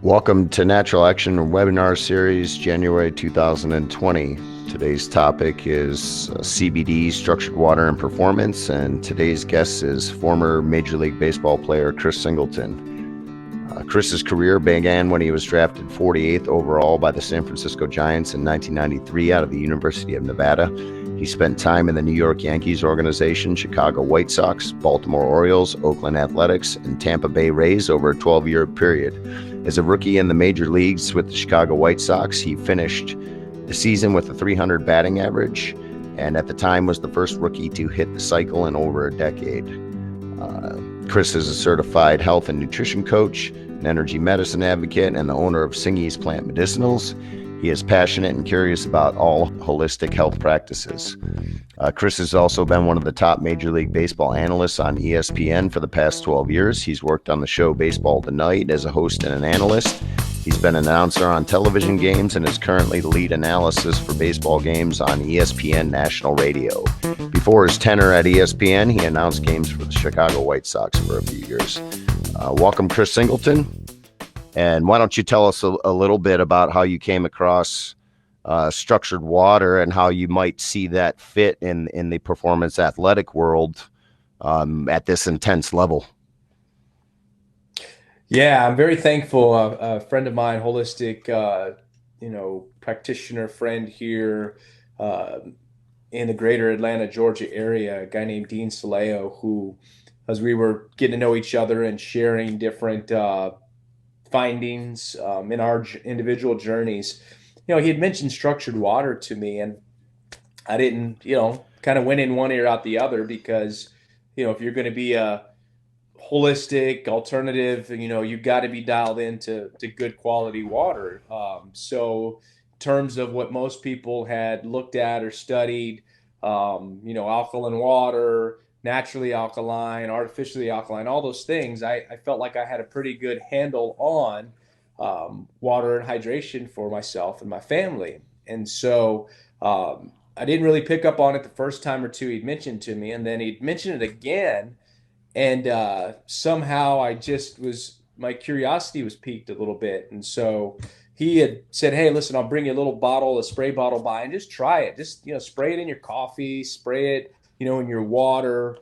Welcome to Natural Action Webinar Series, January 2020. Today's topic is CBD, structured water and performance, and today's guest is former Major League Baseball player Chris Singleton. Chris's career began when he was drafted 48th overall by the San Francisco Giants in 1993 out of the University of Nevada. He spent time in the New York Yankees organization, Chicago White Sox, Baltimore Orioles, Oakland Athletics, and Tampa Bay Rays over a 12-year period. As a rookie in the major leagues with the Chicago White Sox, he finished the season with a .300 batting average, and at the time was the first rookie to hit the cycle in over a decade. Chris is a certified health and nutrition coach, an energy medicine advocate, and the owner of Singy's Plant Medicinals. He is passionate and curious about all holistic health practices. Chris has also been one of the top Major League Baseball analysts on ESPN for the past 12 years. He's worked on the show Baseball Tonight as a host and an analyst. He's been an announcer on television games and is currently the lead analyst for baseball games on ESPN National Radio. Before his tenure at ESPN, he announced games for the Chicago White Sox for a few years. Welcome, Chris Singleton. And why don't you tell us a little bit about how you came across structured water and how you might see that fit in the performance athletic world at this intense level? Yeah, I'm very thankful. A friend of mine, holistic, practitioner friend here in the greater Atlanta, Georgia area, a guy named Dean Saleo, who, as we were getting to know each other and sharing different findings in our individual journeys, he had mentioned structured water to me, and I didn't, kind of went in one ear out the other because, if you're going to be a holistic alternative, you've got to be dialed into good quality water. So in terms of what most people had looked at or studied, alkaline water, naturally alkaline, artificially alkaline, all those things, I felt like I had a pretty good handle on water and hydration for myself and my family. And so I didn't really pick up on it the first time or two he'd mentioned to me, and then he'd mentioned it again. And somehow my curiosity was piqued a little bit. And so he had said, hey, listen, I'll bring you a spray bottle by, and just try it. Just, spray it in your coffee, spray it, in your water,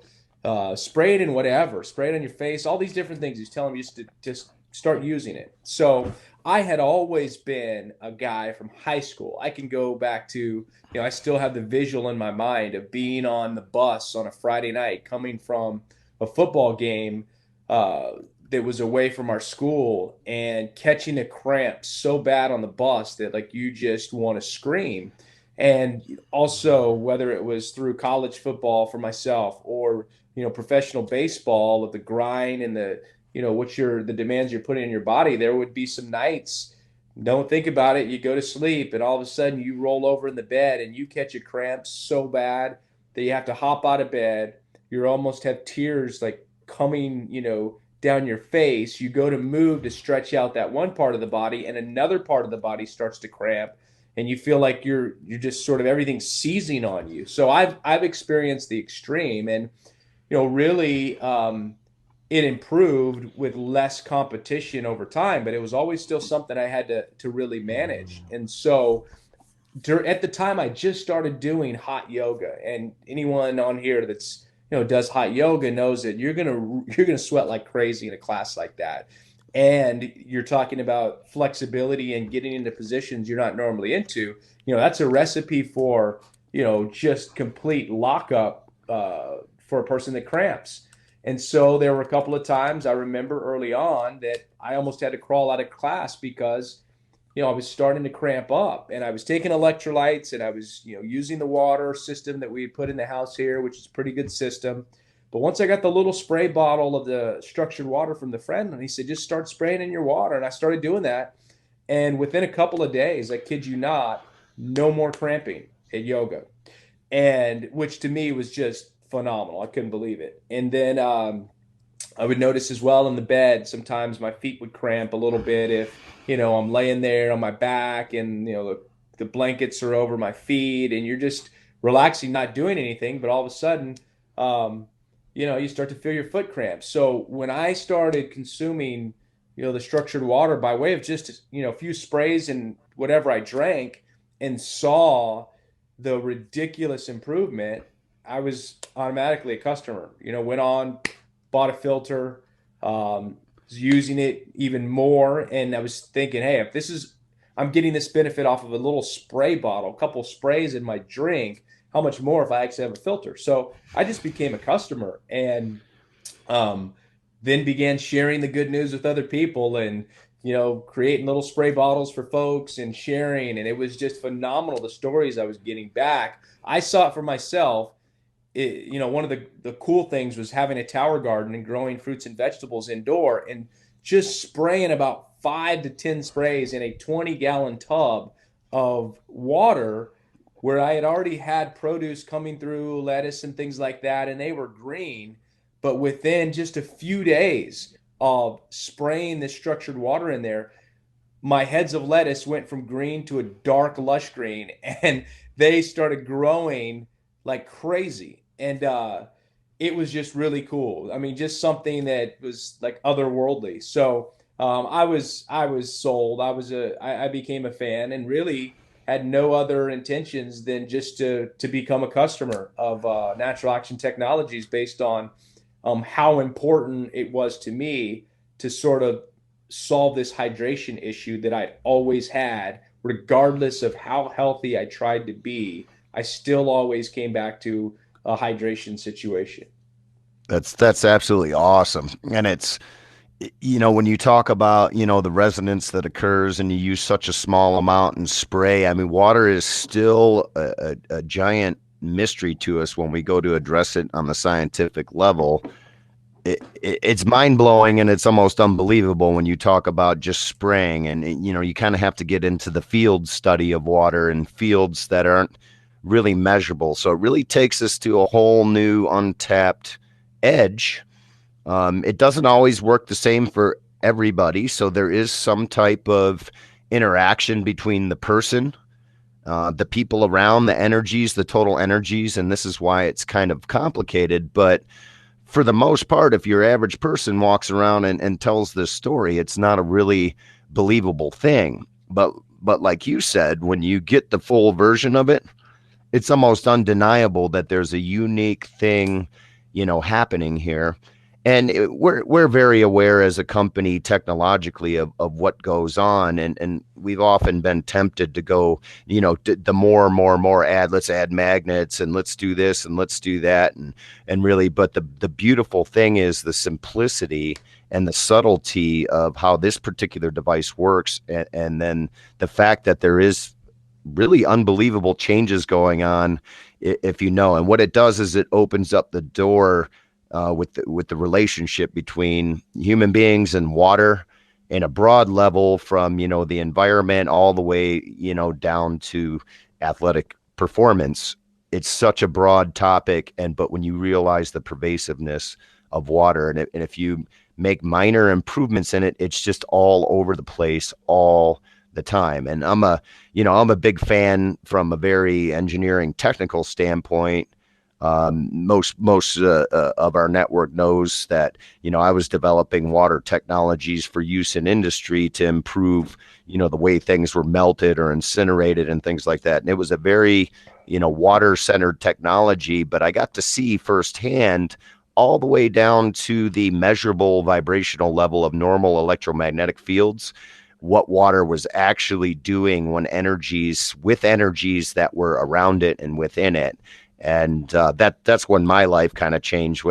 spray it in whatever, spray it on your face, all these different things. He's telling me just start using it. So I had always been a guy from high school. I can go back to, I still have the visual in my mind of being on the bus on a Friday night coming from a football game that was away from our school and catching a cramp so bad on the bus that like you just want to scream. And also whether it was through college football for myself or professional baseball, of the grind and the the demands you're putting in your body, there would be some nights, don't think about it, you go to sleep and all of a sudden you roll over in the bed and you catch a cramp so bad that you have to hop out of bed. You almost have tears like coming, down your face. You go to move to stretch out that one part of the body, and another part of the body starts to cramp, and you feel like you're just sort of everything's seizing on you. So I've experienced the extreme, and really it improved with less competition over time, but it was always still something I had to really manage. And so at the time, I just started doing hot yoga, and anyone on here that's does hot yoga knows that you're gonna sweat like crazy in a class like that. And you're talking about flexibility and getting into positions you're not normally into. That's a recipe for just complete lockup for a person that cramps. And so there were a couple of times I remember early on that I almost had to crawl out of class because I was starting to cramp up, and I was taking electrolytes, and I was, using the water system that we put in the house here, which is a pretty good system. But once I got the little spray bottle of the structured water from the friend, and he said, just start spraying in your water. And I started doing that. And within a couple of days, I kid you not, no more cramping at yoga. And which to me was just phenomenal. I couldn't believe it. And then I would notice as well in the bed, sometimes my feet would cramp a little bit if, I'm laying there on my back and, the blankets are over my feet and you're just relaxing, not doing anything. But all of a sudden, you start to feel your foot cramps. So when I started consuming, the structured water by way of just, a few sprays and whatever I drank, and saw the ridiculous improvement, I was automatically a customer. Went on, bought a filter, was using it even more, and I was thinking, hey, if this is, I'm getting this benefit off of a little spray bottle, a couple sprays in my drink, how much more if I actually have a filter? So I just became a customer, and um, then began sharing the good news with other people, and creating little spray bottles for folks and sharing, and it was just phenomenal, the stories I was getting back. I saw it for myself. One of the cool things was having a tower garden and growing fruits and vegetables indoor, and just spraying about 5 to 10 sprays in a 20-gallon tub of water, where I had already had produce coming through, lettuce and things like that, and they were green. But within just a few days of spraying this structured water in there, my heads of lettuce went from green to a dark lush green, and they started growing like crazy. And it was just really cool. I mean, just something that was like otherworldly. So I was sold. I became a fan, and really had no other intentions than just to become a customer of Natural Action Technologies, based on how important it was to me to sort of solve this hydration issue that I always had, regardless of how healthy I tried to be. I still always came back to a hydration situation. That's absolutely awesome. And it's, when you talk about, the resonance that occurs and you use such a small amount and spray, I mean, water is still a giant mystery to us when we go to address it on the scientific level. It's mind blowing, and it's almost unbelievable when you talk about just spraying. And, you kind of have to get into the field study of water and fields that aren't really measurable. So it really takes us to a whole new untapped edge. It doesn't always work the same for everybody. So there is some type of interaction between the person, the people around, the energies, the total energies. And this is why it's kind of complicated. But for the most part, if your average person walks around and tells this story, it's not a really believable thing. But like you said, when you get the full version of it, it's almost undeniable that there's a unique thing, happening here. And we're very aware as a company technologically of what goes on. And we've often been tempted to go, the more and more and more let's add magnets and let's do this and let's do that. And really, but the beautiful thing is the simplicity and the subtlety of how this particular device works. And then the fact that there is really unbelievable changes going on, if and what it does is it opens up the door with the relationship between human beings and water in a broad level, from the environment all the way down to athletic performance. It's such a broad topic, but when you realize the pervasiveness of water, and if you make minor improvements in it, it's just all over the place all the time. And I'm a big fan from a very engineering technical standpoint. Most of our network knows that I was developing water technologies for use in industry to improve the way things were melted or incinerated and things like that. And it was a very water centered technology, but I got to see firsthand all the way down to the measurable vibrational level of normal electromagnetic fields, what water was actually doing when energies that were around it and within it. And that's when my life kind of changed.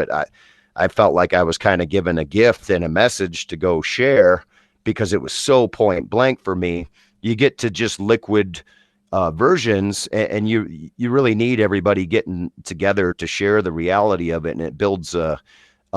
I felt like I was kind of given a gift and a message to go share, because it was so point blank for me. You get to just liquid versions, and you really need everybody getting together to share the reality of it, and it builds a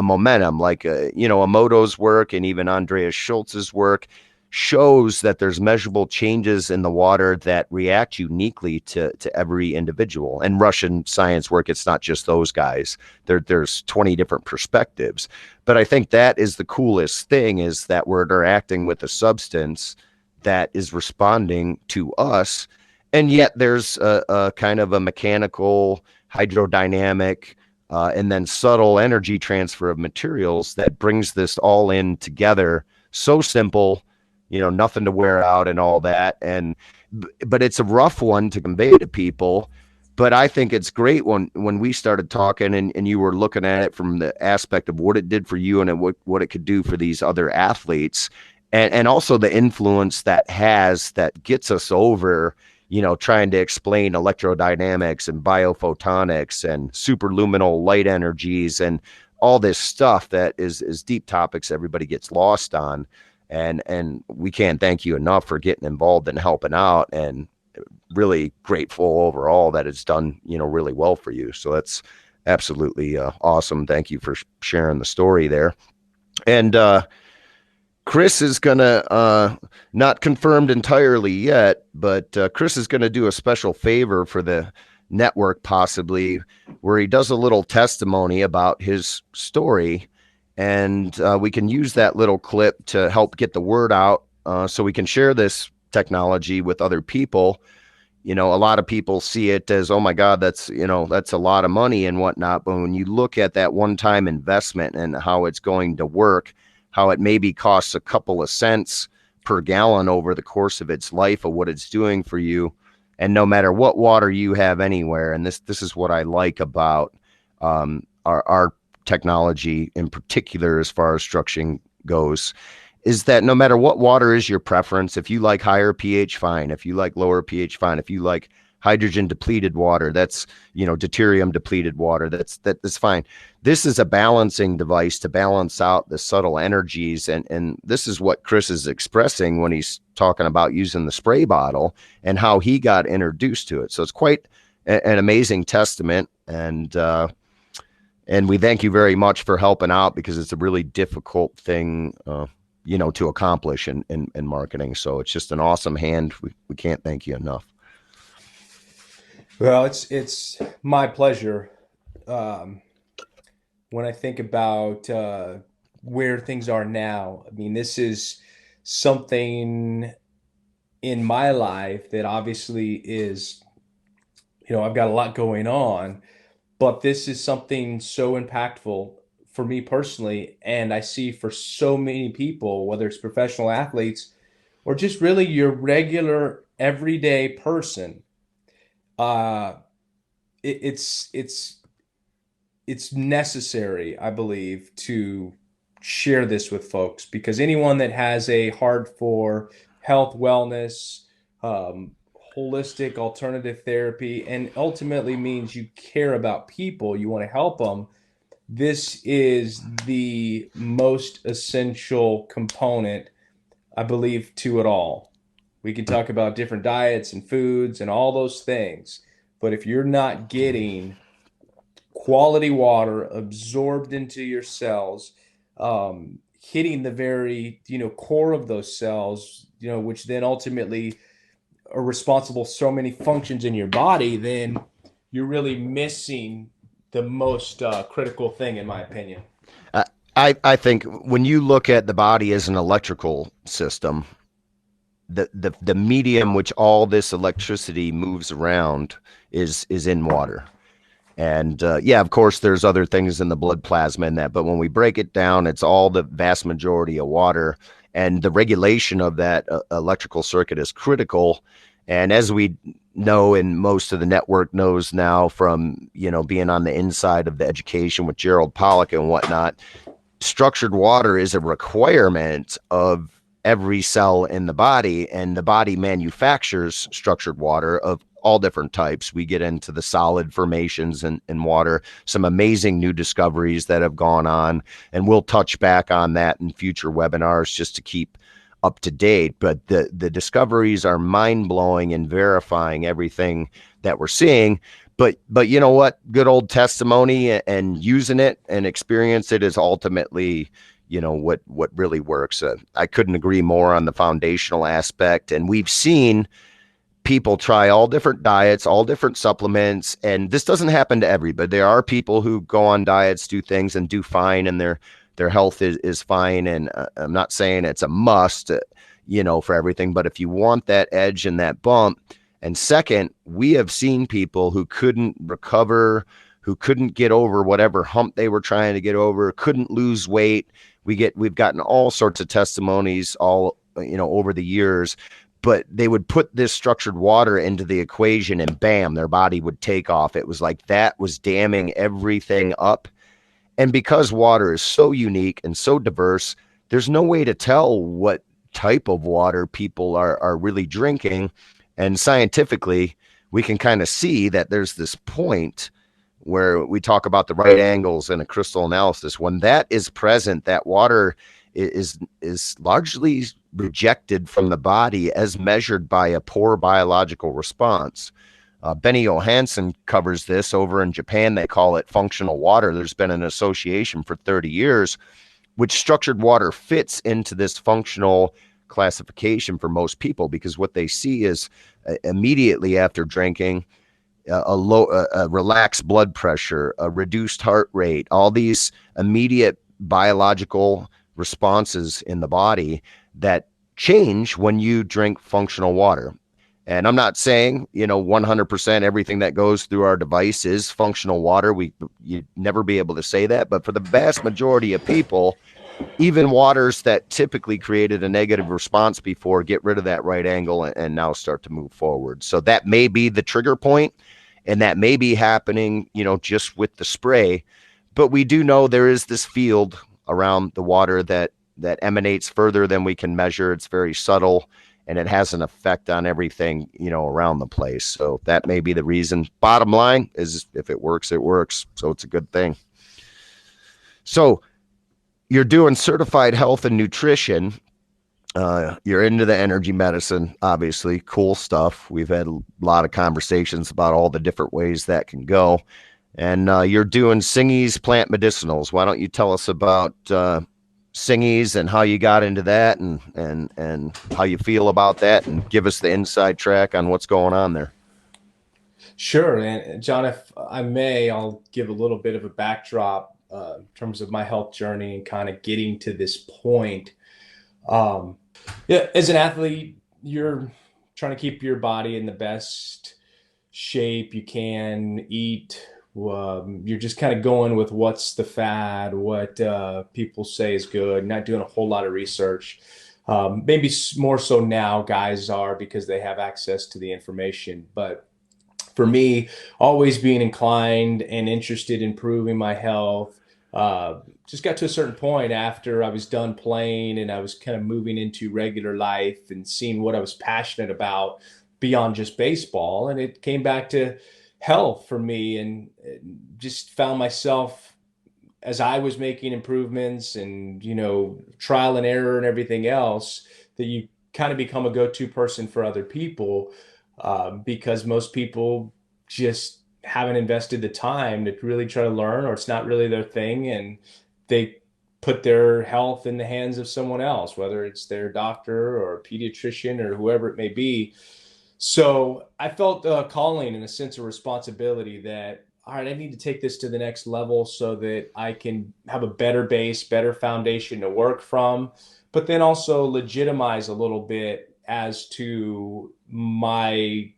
momentum. Like Emoto's work and even Andreas Schultz's work shows that there's measurable changes in the water that react uniquely to every individual. And Russian science work, it's not just those guys. There's 20 different perspectives. But I think that is the coolest thing, is that we're interacting with a substance that is responding to us. And yet there's a kind of a mechanical, hydrodynamic, and then subtle energy transfer of materials that brings this all in together so simple, nothing to wear out and all that. But it's a rough one to convey to people. But I think it's great when we started talking and you were looking at it from the aspect of what it did for you and what it could do for these other athletes, and also the influence that gets us over, trying to explain electrodynamics and biophotonics and superluminal light energies and all this stuff that is deep topics everybody gets lost on. And we can't thank you enough for getting involved and helping out, and really grateful overall that it's done, really well for you. So that's absolutely awesome. Thank you for sharing the story there. And Chris is going to, not confirmed entirely yet, but Chris is going to do a special favor for the network, possibly, where he does a little testimony about his story. And we can use that little clip to help get the word out, so we can share this technology with other people. A lot of people see it as, oh my God, that's a lot of money and whatnot. But when you look at that one-time investment and how it's going to work, how it maybe costs a couple of cents per gallon over the course of its life of what it's doing for you. And no matter what water you have anywhere, and this is what I like about our technology in particular, as far as structuring goes, is that no matter what water is your preference, if you like higher pH, fine. If you like lower pH, fine. If you like hydrogen depleted water, that's, deuterium depleted water, that's fine. This is a balancing device to balance out the subtle energies. And this is what Chris is expressing when he's talking about using the spray bottle and how he got introduced to it. So it's quite an amazing testament. And we thank you very much for helping out, because it's a really difficult thing, to accomplish in marketing. So it's just an awesome hand. We can't thank you enough. Well, it's my pleasure. When I think about where things are now, I mean, this is something in my life that obviously is, I've got a lot going on, but this is something so impactful for me personally, and I see for so many people, whether it's professional athletes or just really your regular everyday person. Uh, it's necessary, I believe, to share this with folks, because anyone that has a heart for health, wellness, holistic alternative therapy, and ultimately means you care about people, you want to help them, this is the most essential component, I believe, to it all. We can talk about different diets and foods and all those things, but if you're not getting quality water absorbed into your cells, hitting the very, core of those cells, which then ultimately are responsible for so many functions in your body, then you're really missing the most critical thing, in my opinion. I think when you look at the body as an electrical system, the medium which all this electricity moves around is in water. And of course, there's other things in the blood plasma and that, but when we break it down, it's all the vast majority of water, and the regulation of that electrical circuit is critical. And as we know, and most of the network knows now from, being on the inside of the education with Gerald Pollack and whatnot, structured water is a requirement of every cell in the body, and the body manufactures structured water of all different types. We get into the solid formations in water, some amazing new discoveries that have gone on, and we'll touch back on that in future webinars just to keep up to date. But the discoveries are mind-blowing and verifying everything that we're seeing. But you know what? Good old testimony and using it and experience it is ultimately, what really works. I couldn't agree more on the foundational aspect. And we've seen people try all different diets, all different supplements, and this doesn't happen to everybody. There are people who go on diets, do things, and do fine, and their health is fine. And I'm not saying it's a must, for everything, but if you want that edge and that bump. And second, we have seen people who couldn't recover, who couldn't get over whatever hump they were trying to get over, couldn't lose weight, We've gotten all sorts of testimonies all, over the years, but they would put this structured water into the equation and bam, their body would take off. It was like that was damming everything up. And because water is so unique and so diverse, there's no way to tell what type of water people are really drinking. And scientifically, we can kind of see that there's this point where we talk about the right angles in a crystal analysis. When that is present, that water is largely rejected from the body as measured by a poor biological response. Benny Johansson covers this over in Japan. They call it functional water. There's been an association for 30 years, which structured water fits into this functional classification for most people, because what they see is immediately after drinking, a relaxed blood pressure, a reduced heart rate, all these immediate biological responses in the body that change when you drink functional water. And I'm not saying, 100% everything that goes through our device is functional water. You'd never be able to say that. But for the vast majority of people, even waters that typically created a negative response before get rid of that right angle and now start to move forward. So that may be the trigger point, and that may be happening, just with the spray. But we do know there is this field around the water that emanates further than we can measure. It's very subtle, and it has an effect on everything, around the place. So that may be the reason. Bottom line is, if it works, it works. So it's a good thing. So you're doing certified health and nutrition. You're into the energy medicine, obviously. Cool stuff. We've had a lot of conversations about all the different ways that can go. And you're doing Singies plant medicinals. Why don't you tell us about Singies and how you got into that, and how you feel about that, and give us the inside track on what's going on there. Sure. And John, if I may, I'll give a little bit of a backdrop in terms of my health journey and kind of getting to this point. Yeah, as an athlete, you're trying to keep your body in the best shape you can, eat. You're just kind of going with what's the fad, what people say is good, not doing a whole lot of research. Maybe more so now, guys are, because they have access to the information. But for me, always being inclined and interested in improving my health, just got to a certain point after I was done playing and I was kind of moving into regular life and seeing what I was passionate about beyond just baseball. And it came back to health for me, and just found myself, as I was making improvements and, trial and error and everything else, that you kind of become a go-to person for other people, because most people just haven't invested the time to really try to learn, or it's not really their thing, and they put their health in the hands of someone else, whether it's their doctor or a pediatrician or whoever it may be. So I felt a calling and a sense of responsibility that, all right, I need to take this to the next level so that I can have a better base, better foundation to work from, but then also legitimize a little bit as to my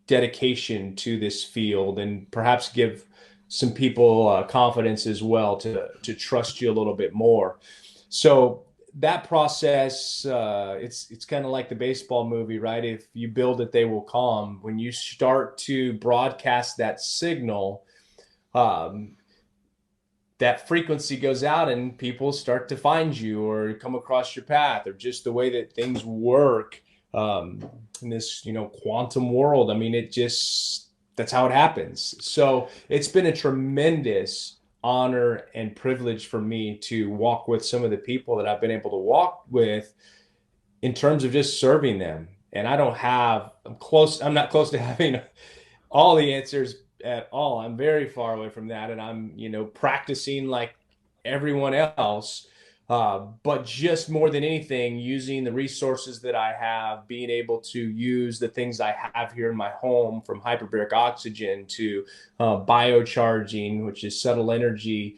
dedication to this field, and perhaps give some people confidence as well to trust you a little bit more. So that process, it's kind of like the baseball movie, right? If you build it, they will come. When you start to broadcast that signal, um, that frequency goes out and people start to find you or come across your path, or just the way that things work in this, quantum world. I mean, that's how it happens. So it's been a tremendous honor and privilege for me to walk with some of the people that I've been able to walk with in terms of just serving them. And I'm not close to having all the answers at all. I'm very far away from that, and I'm, practicing like everyone else. But just more than anything, using the resources that I have, being able to use the things I have here in my home, from hyperbaric oxygen to biocharging, which is subtle energy,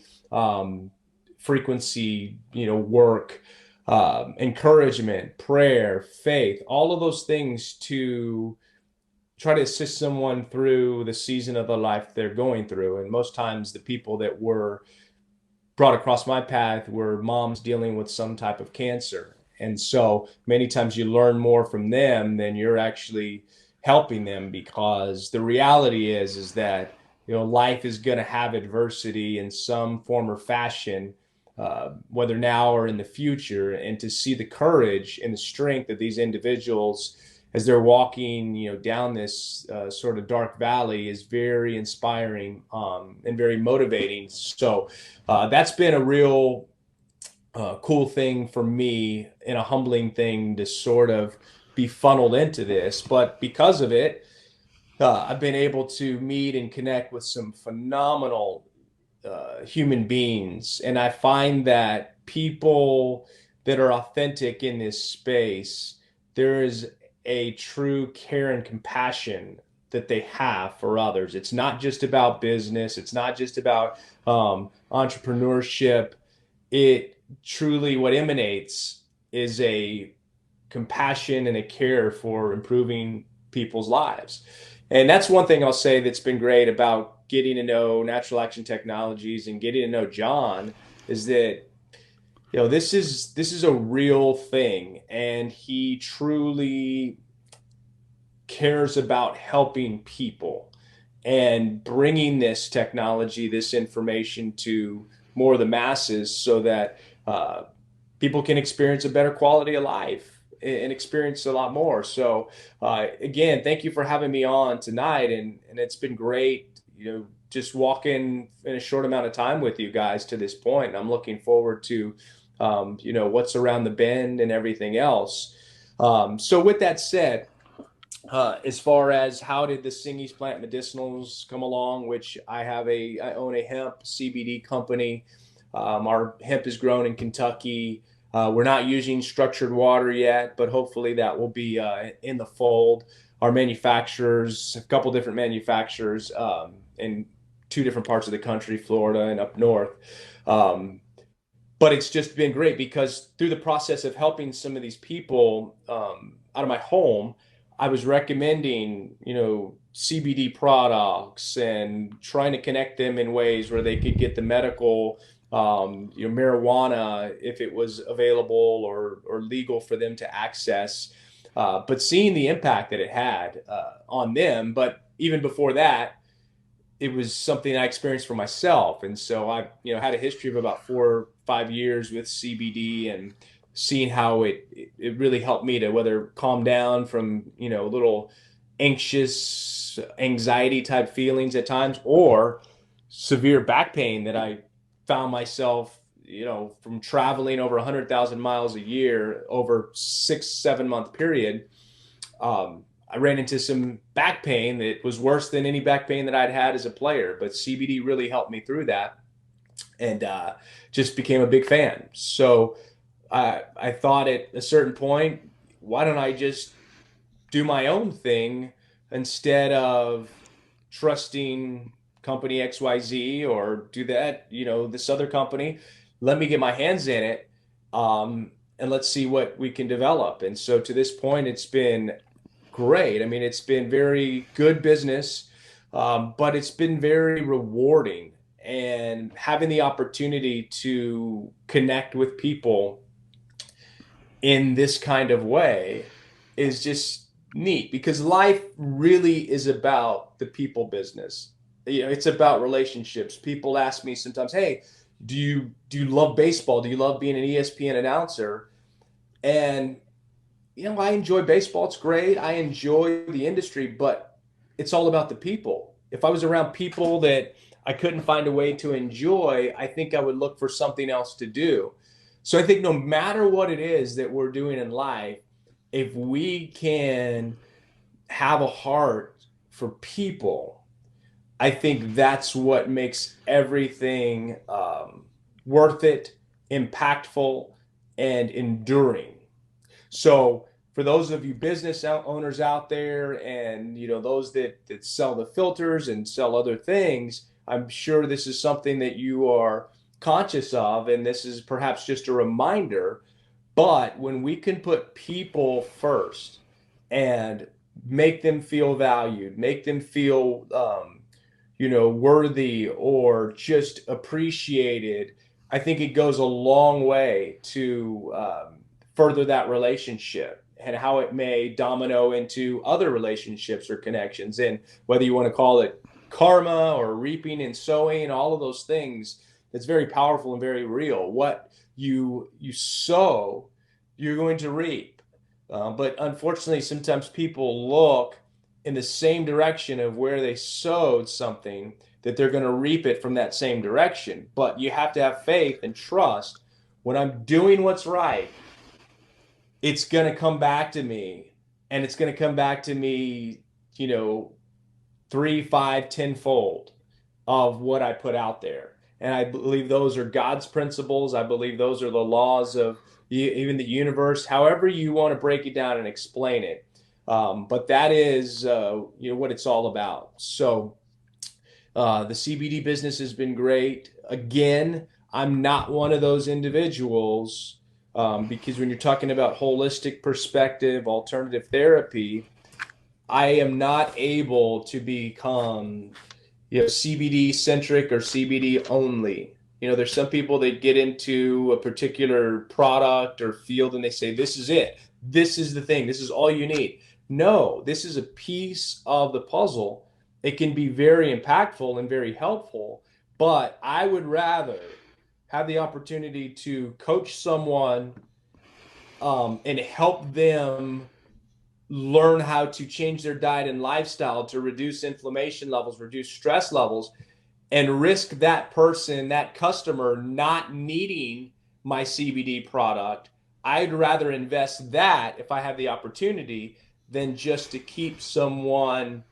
frequency, work, encouragement, prayer, faith, all of those things to try to assist someone through the season of the life they're going through. And most times the people that we're brought across my path were moms dealing with some type of cancer. And so many times you learn more from them than you're actually helping them, because the reality is that life is going to have adversity in some form or fashion, whether now or in the future. And to see the courage and the strength of these individuals as they're walking, down this sort of dark valley is very inspiring, and very motivating. So that's been a real cool thing for me, and a humbling thing to sort of be funneled into this. But because of it, I've been able to meet and connect with some phenomenal human beings. And I find that people that are authentic in this space, there is a true care and compassion that they have for others. It's not just about business, it's not just about entrepreneurship. It truly, what emanates is a compassion and a care for improving people's lives. And that's one thing I'll say that's been great about getting to know Natural Action Technologies and getting to know John, is that this is a real thing, and he truly cares about helping people and bringing this technology, this information to more of the masses, so that people can experience a better quality of life and experience a lot more. So again, thank you for having me on tonight, and it's been great, just walking in a short amount of time with you guys to this point. I'm looking forward to what's around the bend and everything else. So with that said, as far as how did the Singies Plant Medicinals come along, which I own a hemp CBD company. Our hemp is grown in Kentucky. We're not using structured water yet, but hopefully that will be in the fold. Our manufacturers, a couple different manufacturers in two different parts of the country, Florida and up north. But it's just been great, because through the process of helping some of these people out of my home, I was recommending, CBD products and trying to connect them in ways where they could get the medical, marijuana if it was available or legal for them to access. But seeing the impact that it had on them. But even before that, it was something I experienced for myself. And so I, had a history of about 4 or 5 years with CBD, and seeing how it really helped me to whether calm down from, little anxious anxiety type feelings at times, or severe back pain that I found myself, from traveling over 100,000 miles a year over 6-7 month period. I ran into some back pain that was worse than any back pain that I'd had as a player, but CBD really helped me through that, and just became a big fan. So I thought at a certain point, why don't I just do my own thing instead of trusting company XYZ or do that, this other company. Let me get my hands in it, and let's see what we can develop. And so to this point, it's been great. I mean, it's been very good business, but it's been very rewarding. And having the opportunity to connect with people in this kind of way is just neat, because life really is about the people business. It's about relationships. People ask me sometimes, "Hey, do you love baseball? Do you love being an ESPN announcer?" And I enjoy baseball. It's great. I enjoy the industry, but it's all about the people. If I was around people that I couldn't find a way to enjoy, I think I would look for something else to do. So I think no matter what it is that we're doing in life, if we can have a heart for people, I think that's what makes everything worth it, impactful, and enduring. So for those of you business owners out there, and those that sell the filters and sell other things, I'm sure this is something that you are conscious of, and this is perhaps just a reminder. But when we can put people first and make them feel valued, make them feel worthy or just appreciated, I think it goes a long way to further that relationship and how it may domino into other relationships or connections. And whether you want to call it karma or reaping and sowing, all of those things, it's very powerful and very real. What you sow, you're going to reap. But unfortunately, sometimes people look in the same direction of where they sowed something, that they're going to reap it from that same direction. But you have to have faith and trust. When I'm doing what's right, it's going to come back to me, and it's going to come back to me, 3, 5, 10-fold of what I put out there. And I believe those are God's principles. I believe those are the laws of even the universe, however you want to break it down and explain it. But that is, what it's all about. So the CBD business has been great. Again, I'm not one of those individuals, because when you're talking about holistic perspective, alternative therapy, I am not able to become, CBD centric or CBD only. There's some people that get into a particular product or field and they say, this is it. This is the thing. This is all you need. No, this is a piece of the puzzle. It can be very impactful and very helpful, but I would rather have the opportunity to coach someone and help them learn how to change their diet and lifestyle to reduce inflammation levels, reduce stress levels, and risk that person, that customer, not needing my CBD product. I'd rather invest that if I have the opportunity than just to keep someone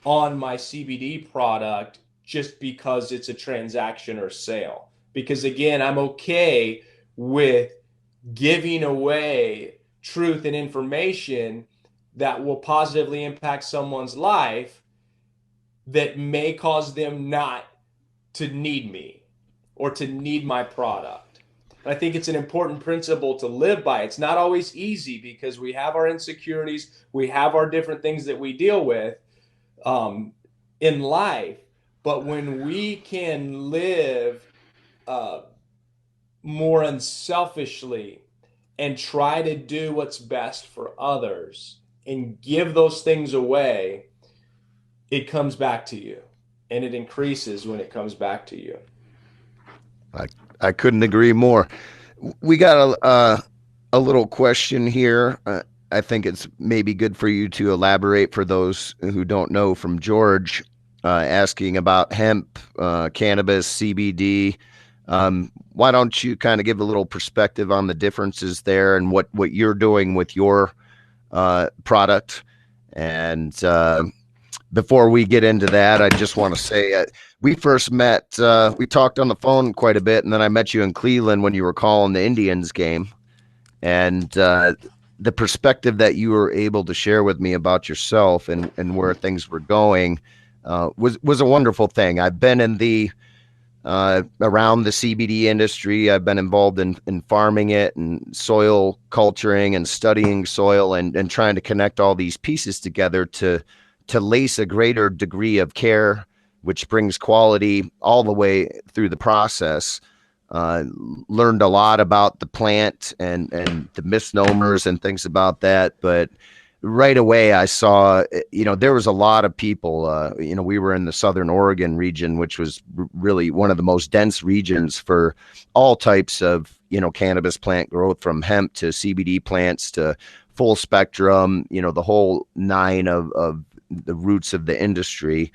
on my CBD product just because it's a transaction or sale. Because again, I'm okay with giving away truth and information that will positively impact someone's life that may cause them not to need me or to need my product. And I think it's an important principle to live by. It's not always easy because we have our insecurities, we have our different things that we deal with in life. But when we can live more unselfishly and try to do what's best for others and give those things away, it comes back to you, and it increases when it comes back to you. I couldn't agree more. We got a little question here. I think it's maybe good for you to elaborate for those who don't know, from George, asking about hemp, cannabis, CBD. Why don't you kind of give a little perspective on the differences there and what you're doing with your product? And before we get into that, I just want to say we first met, we talked on the phone quite a bit, and then I met you in Cleveland when you were calling the Indians game. And the perspective that you were able to share with me about yourself and where things were going was a wonderful thing. I've been in the around the CBD industry. I've been involved in farming it and soil culturing and studying soil and trying to connect all these pieces together to lace a greater degree of care, which brings quality all the way through the process. Learned a lot about the plant and the misnomers and things about that. But right away I saw, there was a lot of people, we were in the Southern Oregon region, which was really one of the most dense regions for all types of, cannabis plant growth, from hemp to CBD plants to full spectrum, the whole nine of the roots of the industry.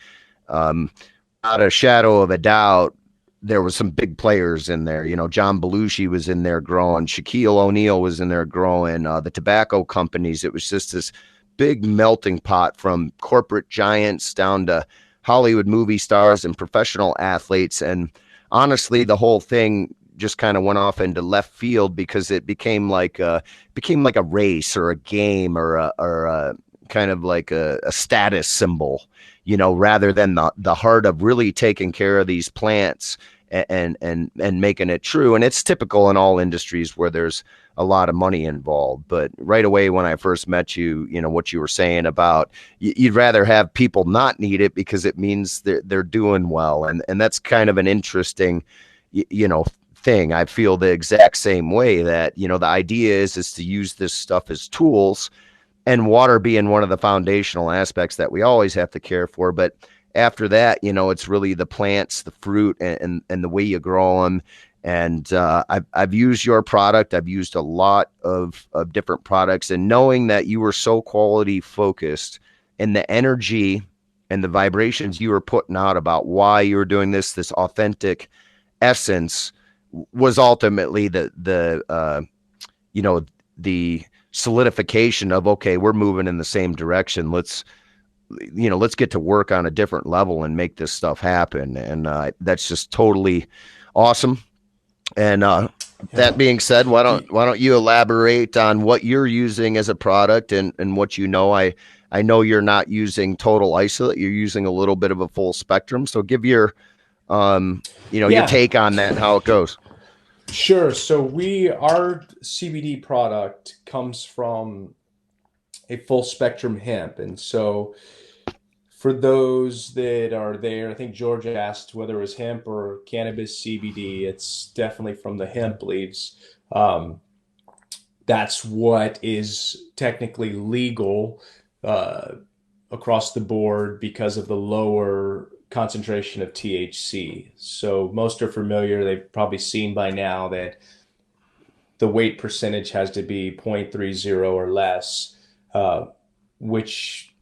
Without a shadow of a doubt, there was some big players in there. John Belushi was in there growing. Shaquille O'Neal was in there growing. The tobacco companies. It was just this big melting pot from corporate giants down to Hollywood movie stars and professional athletes. And honestly, the whole thing just kind of went off into left field because it became like a race or a game or a kind of like a status symbol, rather than the heart of really taking care of these plants and making it true. And it's typical in all industries where there's a lot of money involved. But right away, when I first met you, what you were saying about you'd rather have people not need it because it means they're doing well. And that's kind of an interesting, thing. I feel the exact same way that, the idea is to use this stuff as tools, and water being one of the foundational aspects that we always have to care for. But after that, it's really the plants, the fruit, and the way you grow them. And I've used your product. I've used a lot of different products, and knowing that you were so quality focused, and the energy and the vibrations you were putting out about why you were doing this authentic essence was ultimately the solidification of, okay, we're moving in the same direction. Let's get to work on a different level and make this stuff happen. And that's just totally awesome. And Yeah. that being said, why don't you elaborate on what you're using as a product, and what I know you're not using total isolate. You're using a little bit of a full spectrum. So give your Yeah, take on that and how it goes. sure. So our CBD product comes from a full spectrum hemp. And so for those that are there, I think George asked whether it was hemp or cannabis CBD. It's definitely from the hemp leaves. Um, that's what is technically legal uh, across the board because of the lower concentration of THC. So most are familiar. They've probably seen by now that the weight percentage has to be 0.30 or less, uh, which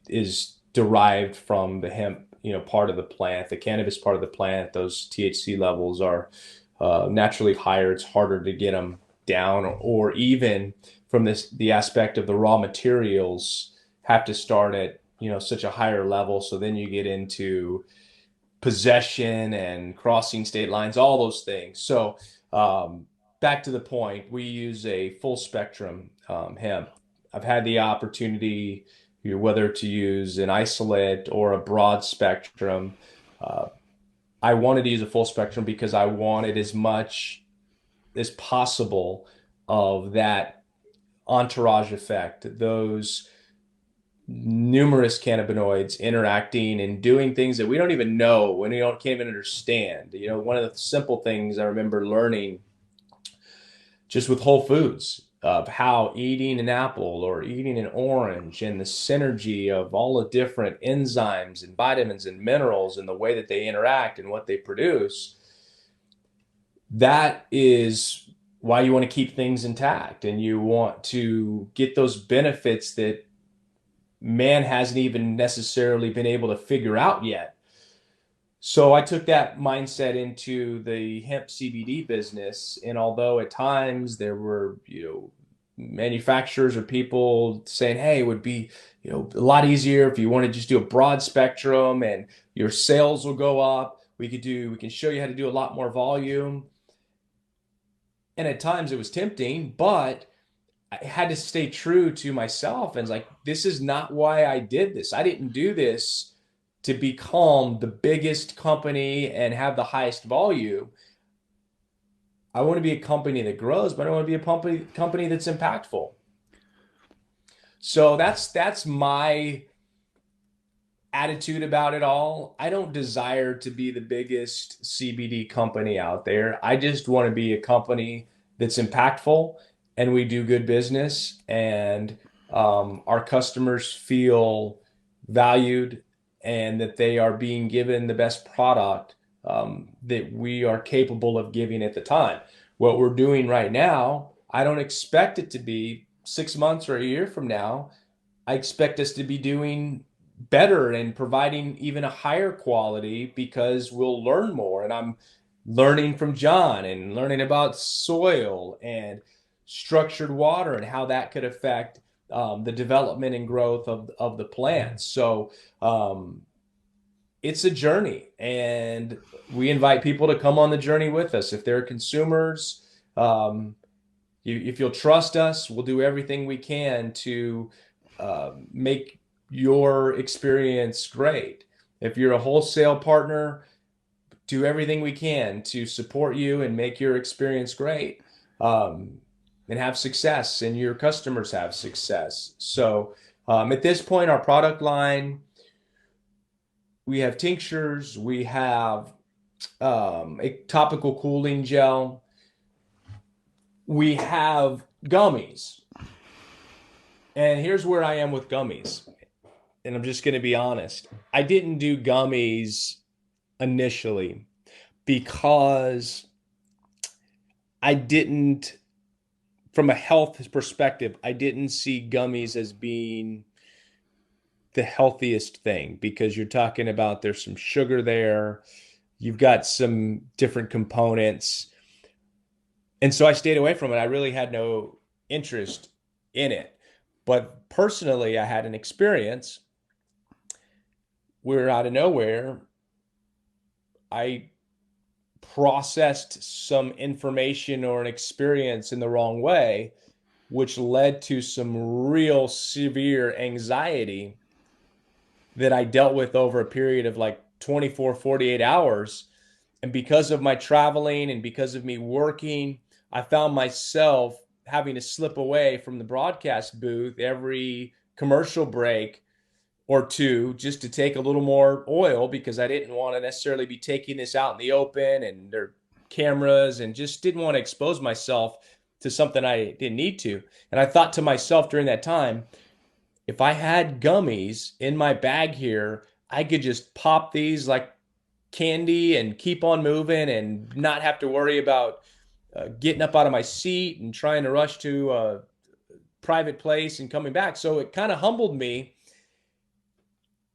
is derived from the hemp, part of the plant, the cannabis part of the plant. Those THC levels are naturally higher. It's harder to get them down, or even from the aspect of the raw materials have to start at such a higher level. So then you get into possession and crossing state lines, all those things. So back to the point, we use a full spectrum hemp. I've had the opportunity, whether to use an isolate or a broad spectrum. Uh, I wanted to use a full spectrum because I wanted as much as possible of that entourage effect, those numerous cannabinoids interacting and doing things that we don't even know, when can't even understand. One of the simple things I remember learning just with Whole Foods of how eating an apple or eating an orange and the synergy of all the different enzymes and vitamins and minerals and the way that they interact and what they produce. That is why you want to keep things intact, and you want to get those benefits that man hasn't even necessarily been able to figure out yet. So I took that mindset into the hemp CBD business. And although at times there were, manufacturers or people saying, hey, it would be, a lot easier if you want to just do a broad spectrum and your sales will go up. We can show you how to do a lot more volume. And at times it was tempting, but I had to stay true to myself, and it's like, this is not why I did this. I didn't do this to become the biggest company and have the highest volume. I want to be a company that grows, but I want to be a company that's impactful. So that's my attitude about it all. I don't desire to be the biggest CBD company out there. I just want to be a company that's impactful, and we do good business, and our customers feel valued and that they are being given the best product that we are capable of giving at the time. What we're doing right now, I don't expect it to be 6 months or a year from now. I expect us to be doing better and providing even a higher quality because we'll learn more. And I'm learning from John and learning about soil and structured water and how that could affect the development and growth of the plants. So it's a journey, and we invite people to come on the journey with us. If they're consumers, if you'll trust us, we'll do everything we can to make your experience great. If you're a wholesale partner, do everything we can to support you and make your experience great, and have success, and your customers have success. So at this point, our product line, we have tinctures, we have a topical cooling gel, we have gummies. And here's where I am with gummies. And I'm just going to be honest. I didn't do gummies initially because I didn't, from a health perspective, I didn't see gummies as being the healthiest thing because you're talking about there's some sugar there, you've got some different components. And so I stayed away from it. I really had no interest in it. But personally, I had an experience where out of nowhere, I processed some information or an experience in the wrong way, which led to some real severe anxiety that I dealt with over a period of like 24, 48 hours. And because of my traveling and because of me working, I found myself having to slip away from the broadcast booth every commercial break or two just to take a little more oil because I didn't want to necessarily be taking this out in the open and their cameras and just didn't want to expose myself to something I didn't need to. And I thought to myself during that time, if I had gummies in my bag here, I could just pop these like candy and keep on moving and not have to worry about getting up out of my seat and trying to rush to a private place and coming back. So it kind of humbled me.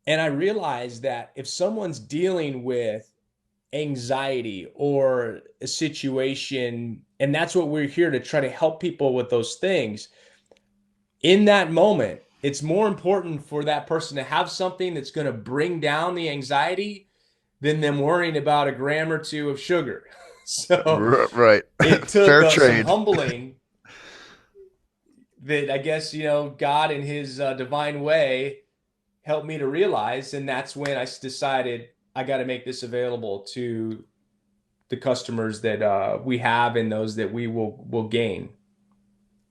And I realized that if someone's dealing with anxiety or a situation, and that's what we're here to try to help people with those things, in that moment, it's more important for that person to have something that's going to bring down the anxiety than them worrying about a gram or two of sugar. So Right. it took Fair some trade. humbling that I guess, God in his divine way helped me to realize. And that's when I decided I got to make this available to the customers that we have and those that we will gain.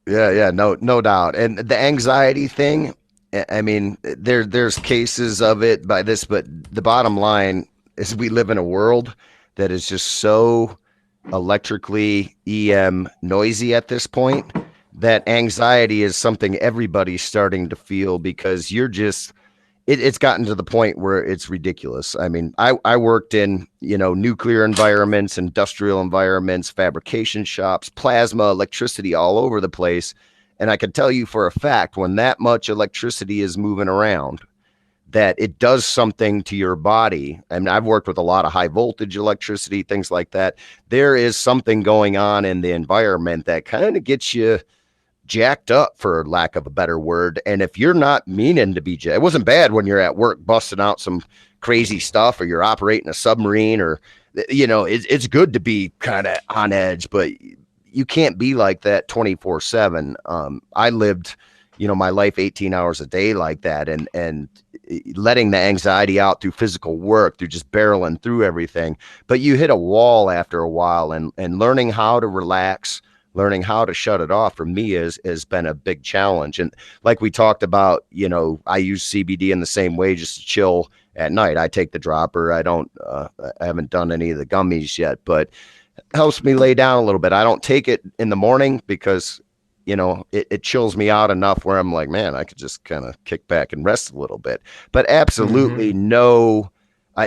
Yeah, no doubt. And the anxiety thing, I mean, there's cases of it by this, but the bottom line is we live in a world that is just so electrically EM noisy at this point that anxiety is something everybody's starting to feel because it's gotten to the point where it's ridiculous. I mean, I worked in, nuclear environments, industrial environments, fabrication shops, plasma, electricity all over the place. And I can tell you for a fact, when that much electricity is moving around, that it does something to your body. I mean, I've worked with a lot of high voltage electricity, things like that. There is something going on in the environment that kind of gets you jacked up, for lack of a better word. And if you're not meaning to be it wasn't bad when you're at work busting out some crazy stuff or you're operating a submarine or it's good to be kind of on edge, but you can't be like that 24/7. I lived my life 18 hours a day like that, and letting the anxiety out through physical work, through just barreling through everything. But you hit a wall after a while, and learning how to relax, learning how to shut it off for me has been a big challenge. And like we talked about, I use CBD in the same way, just to chill at night. I take the dropper. I haven't done any of the gummies yet, but it helps me lay down a little bit. I don't take it in the morning because, it chills me out enough where I'm like, man, I could just kind of kick back and rest a little bit. But absolutely Mm-hmm. no.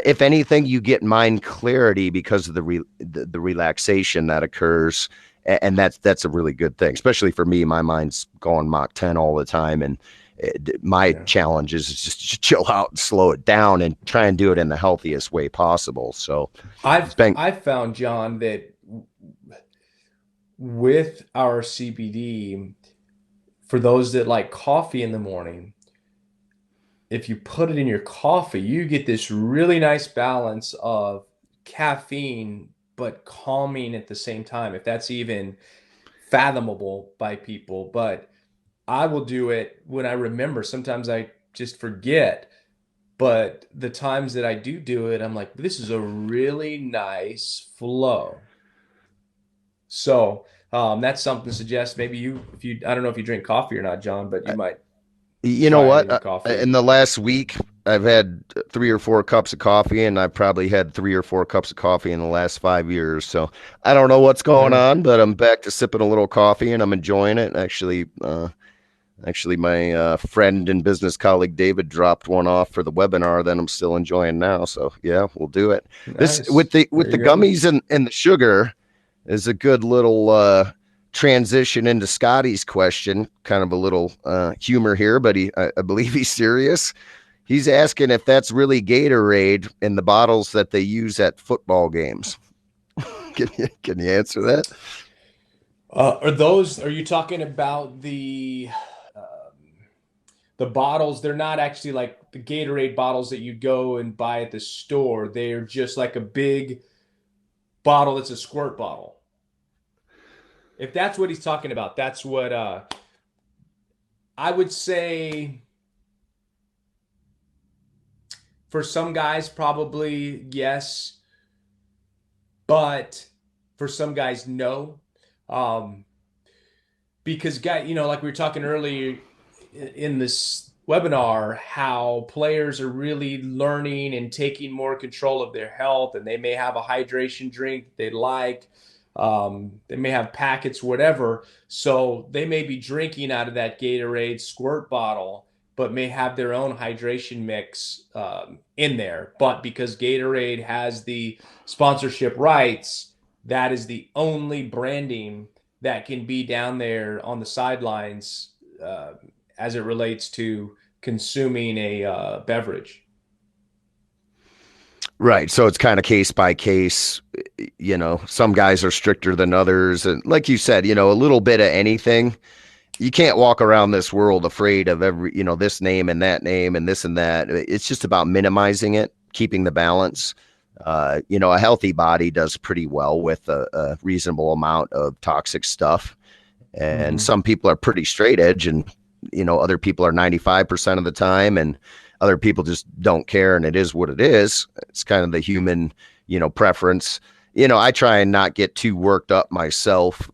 If anything, you get mind clarity because of the relaxation that occurs, and that's a really good thing, especially for me. My mind's going Mach 10 all the time, and my Yeah. challenge is just to chill out and slow it down and try and do it in the healthiest way possible. So it's I've been I've found, John, that with our CBD, for those that like coffee in the morning, if you put it in your coffee, you get this really nice balance of caffeine, but calming at the same time, if that's even fathomable by people. But I will do it when I remember. Sometimes I just forget. But the times that I do it, I'm like, this is a really nice flow. So that's something to suggest. Maybe if you, I don't know if you drink coffee or not, John, but you might you know try it what? in your coffee. In the last week, I've had 3 or 4 cups of coffee, and I've probably had 3 or 4 cups of coffee in the last 5 years. So I don't know what's going Sure. on, but I'm back to sipping a little coffee, and I'm enjoying it. Actually, my friend and business colleague David dropped one off for the webinar that I'm still enjoying now. So yeah, we'll do it. This with Nice. the There with the you go. gummies and the sugar is a good little transition into Scotty's question. Kind of a little humor here, but I believe he's serious. He's asking if that's really Gatorade in the bottles that they use at football games. Can you answer that? Are you talking about the bottles? They're not actually like the Gatorade bottles that you go and buy at the store. They're just like a big bottle that's a squirt bottle. If that's what he's talking about, that's what I would say for some guys, probably yes, but for some guys, no. Um, because like we were talking earlier in this webinar, how players are really learning and taking more control of their health, and they may have a hydration drink they like. They may have packets, whatever. So they may be drinking out of that Gatorade squirt bottle, but may have their own hydration mix in there. But because Gatorade has the sponsorship rights, that is the only branding that can be down there on the sidelines as it relates to consuming a beverage. Right. So it's kind of case by case. Some guys are stricter than others. And like you said, a little bit of anything. You can't walk around this world afraid of this name and that name and this and that. It's just about minimizing it, keeping the balance. A healthy body does pretty well with a reasonable amount of toxic stuff. And Mm-hmm. some people are pretty straight edge, and other people are 95% of the time, and other people just don't care, and it is what it is. It's kind of the human preference. I try and not get too worked up myself.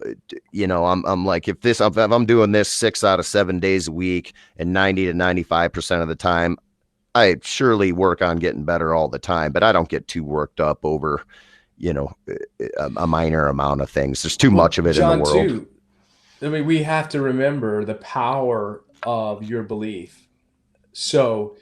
I'm like, if I'm doing this 6 out of 7 days a week and 90 to 95% of the time, I surely work on getting better all the time, but I don't get too worked up over you know a minor amount of things. There's too Well, much of it in the John, world. too, I mean, we have to remember the power of your belief. So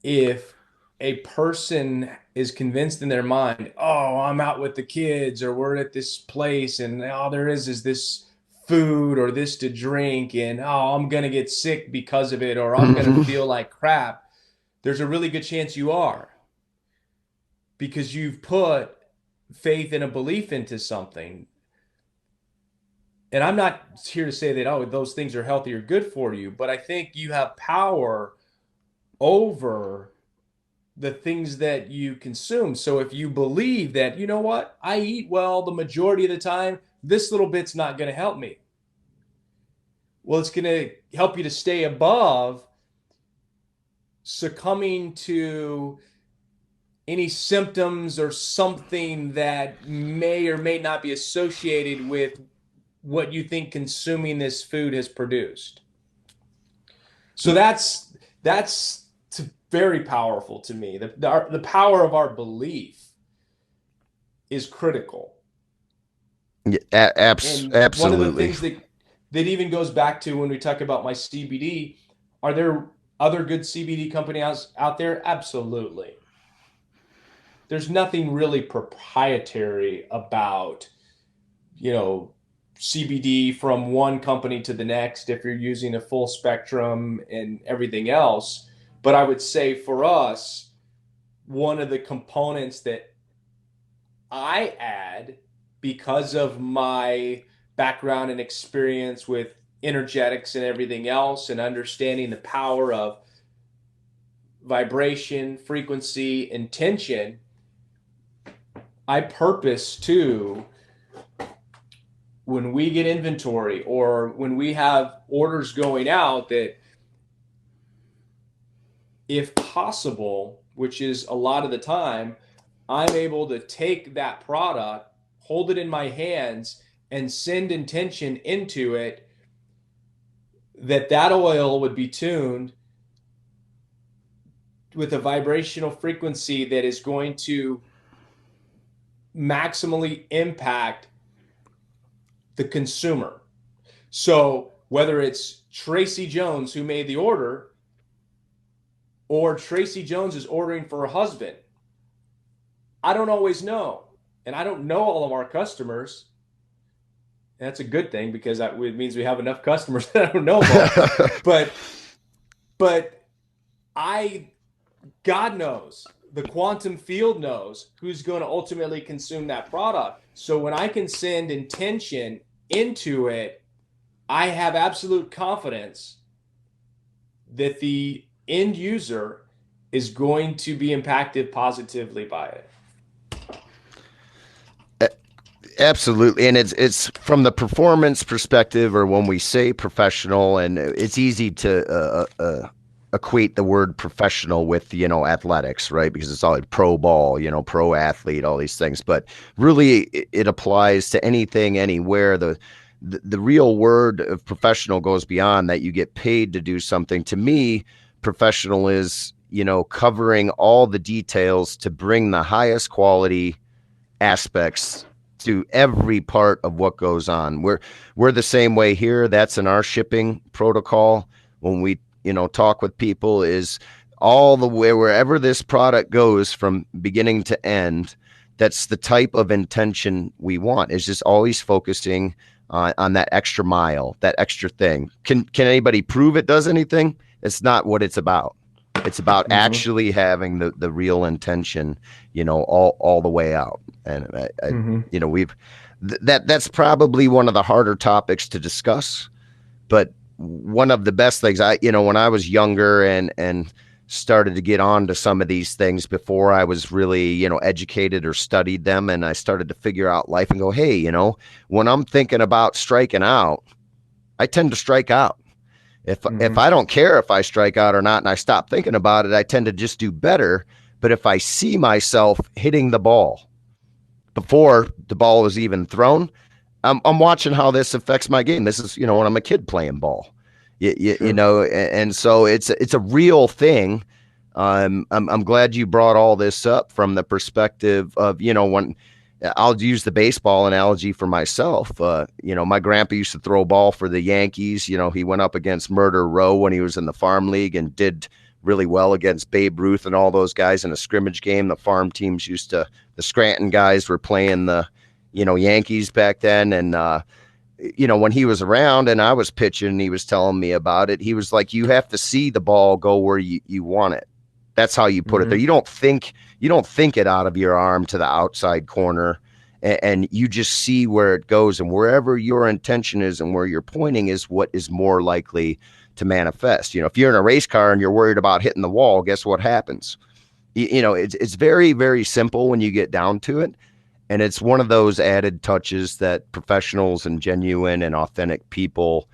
if a person is convinced in their mind, oh, I'm out with the kids, or we're at this place, and all there is this food or this to drink, and oh, I'm going to get sick because of it, or I'm going to feel like crap, there's a really good chance you are, because you've put faith and a belief into something. And I'm not here to say that, oh, those things are healthy or good for you, but I think you have power over the things that you consume. So if you believe that, you know what, I eat well the majority of the time, this little bit's not going to help me. Well, it's going to help you to stay above succumbing to any symptoms or something that may or may not be associated with what you think consuming this food has produced. So that's very powerful to me. The power of our belief is critical. Yeah, And one of the absolutely. things that even goes back to when we talk about my CBD, are there other good CBD companies out there? Absolutely. There's nothing really proprietary about, you know, CBD from one company to the next if you're using a full spectrum and everything else. But I would say for us, one of the components that I add because of my background and experience with energetics and everything else, and understanding the power of vibration, frequency, and tension, I purpose to, when we get inventory or when we have orders going out, that if possible, which is a lot of the time, I'm able to take that product, hold it in my hands, and send intention into it that oil would be tuned with a vibrational frequency that is going to maximally impact the consumer. So whether it's Tracy Jones who made the order, or Tracy Jones is ordering for her husband, I don't always know. And I don't know all of our customers. And that's a good thing, because it means we have enough customers that I don't know about. but God knows, the quantum field knows who's going to ultimately consume that product. So when I can send intention into it, I have absolute confidence that the end user is going to be impacted positively by it. Absolutely. And it's from the performance perspective, or when we say professional, and it's easy to equate the word professional with, athletics, right? Because it's all pro ball, pro athlete, all these things. But really, it applies to anything, anywhere. The real word of professional goes beyond that. You get paid to do something. To me, professional is, covering all the details to bring the highest quality aspects to every part of what goes on. We're the same way here. That's in our shipping protocol. When we, talk with people, is all the way, wherever this product goes from beginning to end, that's the type of intention we want. Is just always focusing on that extra mile, that extra thing. Can anybody prove it does anything? It's not what it's about. It's about actually having the real intention, all the way out. And that's probably one of the harder topics to discuss, but one of the best things, when I was younger and started to get on to some of these things before I was really, educated or studied them, and I started to figure out life and go, hey, when I'm thinking about striking out, I tend to strike out. If I don't care if I strike out or not, and I stop thinking about it, I tend to just do better. But if I see myself hitting the ball before the ball is even thrown, I'm watching how this affects my game. This is, when I'm a kid playing ball, sure. And so it's a real thing. I'm glad you brought all this up from the perspective of, when I'll use the baseball analogy for myself. My grandpa used to throw a ball for the Yankees. He went up against Murder Row when he was in the farm league and did really well against Babe Ruth and all those guys in a scrimmage game. The farm teams the Scranton guys were playing the, Yankees back then. And, when he was around and I was pitching and he was telling me about it, he was like, you have to see the ball go where you want it. That's how you put it there. You don't think it out of your arm to the outside corner, and you just see where it goes, and wherever your intention is and where you're pointing is what is more likely to manifest. If you're in a race car and you're worried about hitting the wall, guess what happens? It's very, very simple when you get down to it. And it's one of those added touches that professionals and genuine and authentic people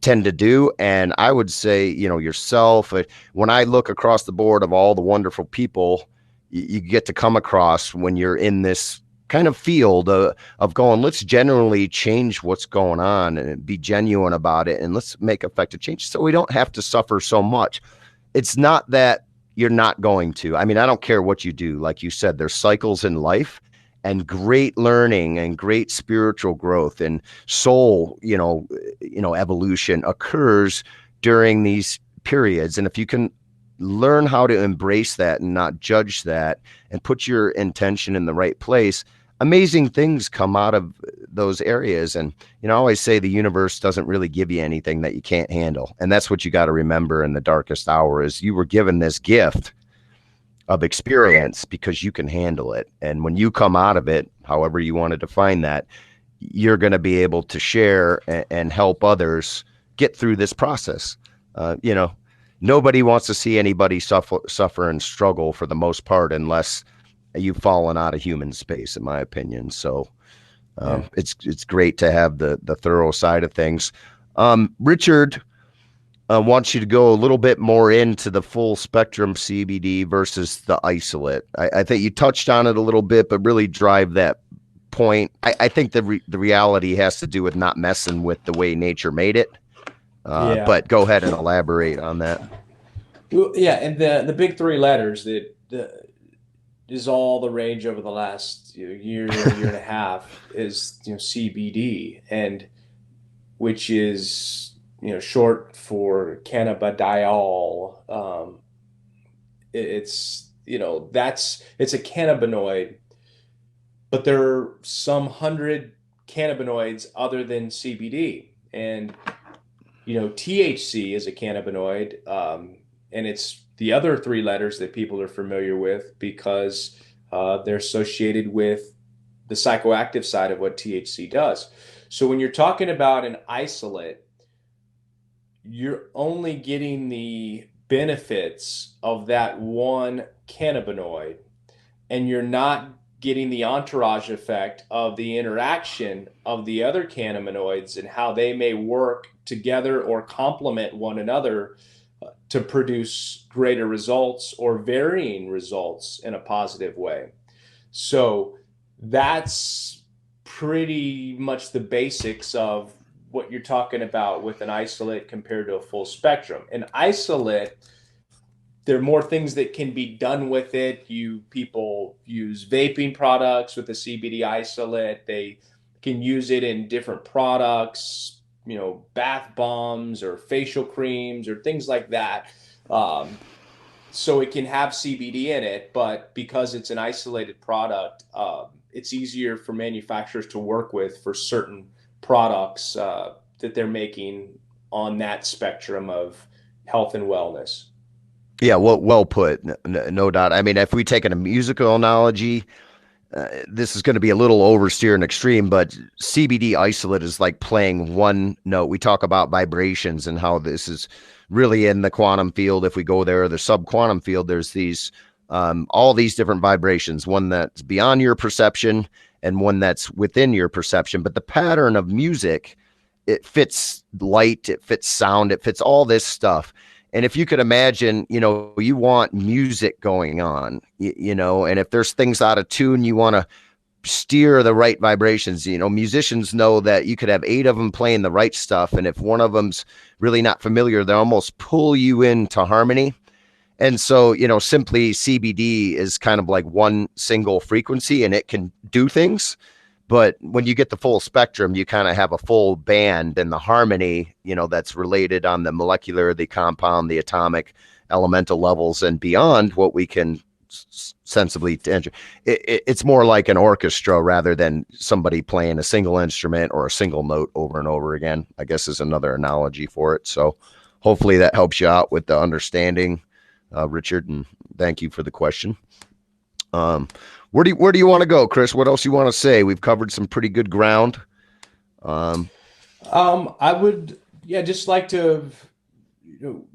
tend to do. And I would say, yourself, when I look across the board of all the wonderful people you get to come across when you're in this kind of field of going, let's generally change what's going on and be genuine about it. And let's make effective change so we don't have to suffer so much. It's not that you're not going to. I mean, I don't care what you do. Like you said, there's cycles in life, and great learning and great spiritual growth and soul, evolution occurs during these periods. And if you can learn how to embrace that and not judge that and put your intention in the right place, amazing things come out of those areas. And, I always say the universe doesn't really give you anything that you can't handle. And that's what you got to remember in the darkest hour is you were given this gift of experience because you can handle it. And when you come out of it, however you want to define that, you're going to be able to share and help others get through this process. Nobody wants to see anybody suffer and struggle for the most part, unless you've fallen out of human space, in my opinion. So it's great to have the thorough side of things. Richard, wants you to go a little bit more into the full spectrum CBD versus the isolate. I think you touched on it a little bit, but really drive that point. I think the reality has to do with not messing with the way nature made it. But go ahead and elaborate on that. Well, yeah, and the big three letters that is all the rage over the last year and a half is CBD, and which is short for cannabidiol. It's it's a cannabinoid, but there are some hundred cannabinoids other than CBD, and THC is a cannabinoid, and it's the other three letters that people are familiar with because they're associated with the psychoactive side of what THC does. So when you're talking about an isolate, you're only getting the benefits of that one cannabinoid, and you're not getting the entourage effect of the interaction of the other cannabinoids and how they may work together or complement one another to produce greater results or varying results in a positive way. So that's pretty much the basics of what you're talking about with an isolate compared to a full spectrum. An isolate, there are more things that can be done with it. People use vaping products with the CBD isolate. They can use it in different products, bath bombs or facial creams or things like that. So it can have CBD in it, but because it's an isolated product, it's easier for manufacturers to work with for certain products that they're making on that spectrum of health and wellness. Yeah, well put, no doubt. I mean, if we take a musical analogy, this is going to be a little oversteer and extreme, but CBD isolate is like playing one note. We talk about vibrations and how this is really in the quantum field. If we go there, the sub-quantum field, there's these all these different vibrations, one that's beyond your perception and one that's within your perception. But the pattern of music, it fits light, it fits sound, it fits all this stuff. And if you could imagine, you want music going on, and if there's things out of tune, you want to steer the right vibrations. Musicians know that you could have 8 of them playing the right stuff. And if one of them's really not familiar, they almost pull you into harmony. And so, simply CBD is kind of like one single frequency and it can do things. But when you get the full spectrum, you kind of have a full band, and the harmony, that's related on the molecular, the compound, the atomic, elemental levels and beyond what we can sensibly tangible. It's more like an orchestra rather than somebody playing a single instrument or a single note over and over again, I guess is another analogy for it. So hopefully that helps you out with the understanding, Richard, and thank you for the question. Where do you want to go, Chris? What else you want to say? We've covered some pretty good ground. I would, yeah, just like to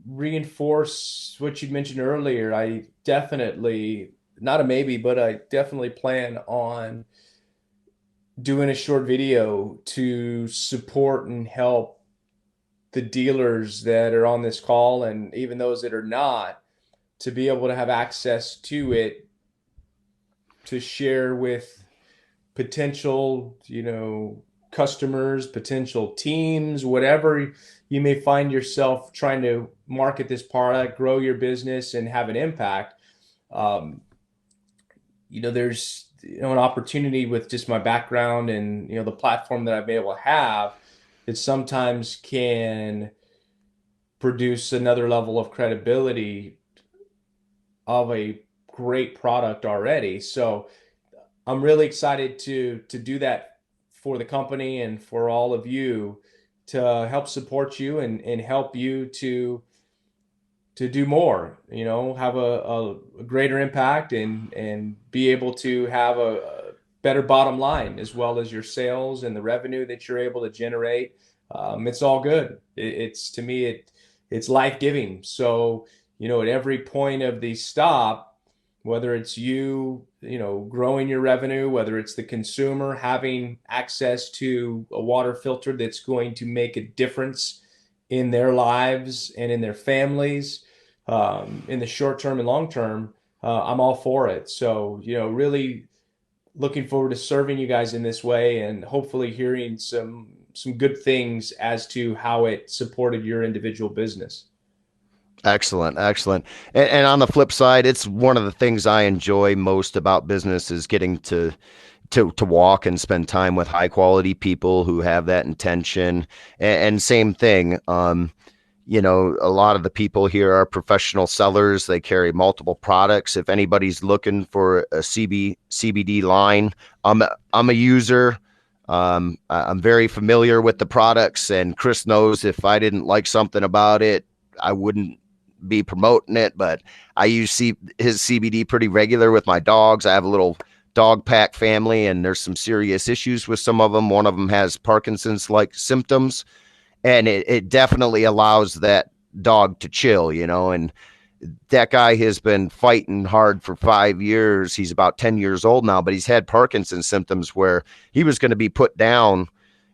reinforce what you mentioned earlier. I definitely, not a maybe, but I definitely plan on doing a short video to support and help the dealers that are on this call, and even those that are not, to be able to have access to it to share with potential, customers, potential teams, whatever you may find yourself trying to market this product, grow your business, and have an impact. Um, there's an opportunity with just my background and the platform that I've been able to have that sometimes can produce another level of credibility of a great product already. So I'm really excited to do that for the company and for all of you, to help support you and help you to do more, have a greater impact and be able to have a better bottom line, as well as your sales and the revenue that you're able to generate. It's all good. It's, to me, it's life-giving. So, at every point of the stop, whether it's growing your revenue, whether it's the consumer having access to a water filter that's going to make a difference in their lives and in their families, in the short term and long term, I'm all for it. So, really looking forward to serving you guys in this way, and hopefully hearing some good things as to how it supported your individual business. Excellent, excellent. And on the flip side, it's one of the things I enjoy most about business is getting to walk and spend time with high quality people who have that intention. And same thing, a lot of the people here are professional sellers. They carry multiple products. If anybody's looking for a CBD line, I'm a user. I'm very familiar with the products, and Chris knows if I didn't like something about it, I wouldn't be promoting it. But I use his CBD pretty regular with my dogs. I have a little dog pack family, and there's some serious issues with some of them. One of them has Parkinson's like symptoms, and it definitely allows that dog to chill. And that guy has been fighting hard for 5 years. He's about 10 years old now, but he's had Parkinson's symptoms where he was going to be put down,